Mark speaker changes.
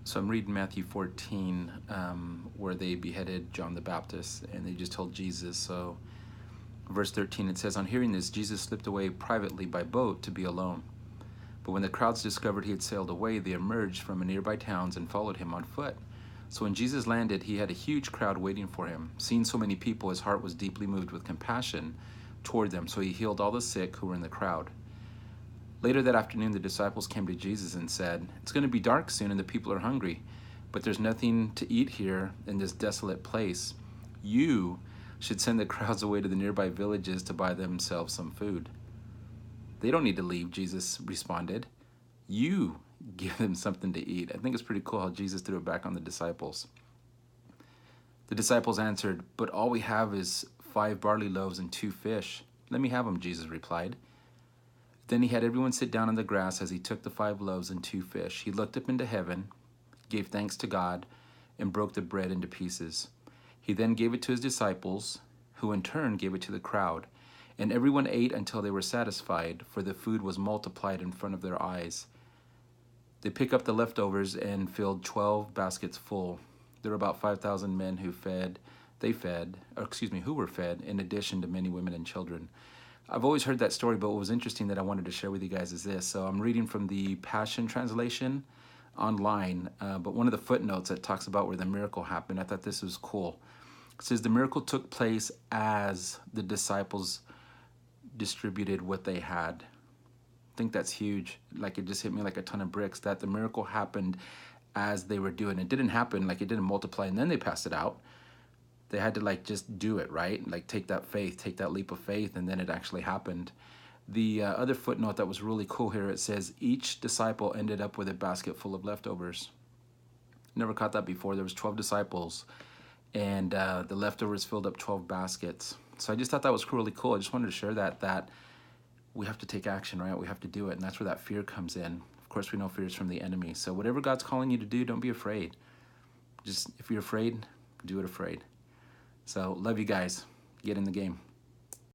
Speaker 1: So I'm reading Matthew 14, where they beheaded John the Baptist, and they just told Jesus. So verse 13, it says, "On hearing this, Jesus slipped away privately by boat to be alone. But when the crowds discovered he had sailed away, they emerged from nearby towns and followed him on foot. So when Jesus landed, he had a huge crowd waiting for him. Seeing so many people, his heart was deeply moved with compassion toward them. So he healed all the sick who were in the crowd. Later that afternoon, the disciples came to Jesus and said, 'It's going to be dark soon, and the people are hungry, but there's nothing to eat here in this desolate place. You should send the crowds away to the nearby villages to buy themselves some food.' 'They don't need to leave,' Jesus responded. 'You give them something to eat.'" I think it's pretty cool how Jesus threw it back on the disciples. The disciples answered, "But all we have is 5 barley loaves and 2 fish." "Let me have them," Jesus replied. Then he had everyone sit down on the grass as he took the 5 loaves and 2 fish. He looked up into heaven, gave thanks to God, and broke the bread into pieces. He then gave it to his disciples, who in turn gave it to the crowd. And everyone ate until they were satisfied, for the food was multiplied in front of their eyes. They picked up the leftovers and filled 12 baskets full. There were about 5,000 men who were fed, in addition to many women and children. I've always heard that story, but what was interesting that I wanted to share with you guys is this. So I'm reading from the Passion Translation online, but one of the footnotes that talks about where the miracle happened, I thought this was cool. It says the miracle took place as the disciples distributed what they had. I think that's huge. Like, it just hit me like a ton of bricks that the miracle happened as they were doing it. It didn't happen, like it didn't multiply and then they passed it out. They had to like just do it, right? Like take that faith, take that leap of faith, and then it actually happened. The other footnote that was really cool here, it says each disciple ended up with a basket full of leftovers. Never caught that before. There was 12 disciples, and the leftovers filled up 12 baskets. So I just thought that was really cool. I just wanted to share that we have to take action, right? We have to do it, and that's where that fear comes in. Of course, we know fear is from the enemy. So whatever God's calling you to do, don't be afraid. Just if you're afraid, do it afraid. So love you guys. Get in the game.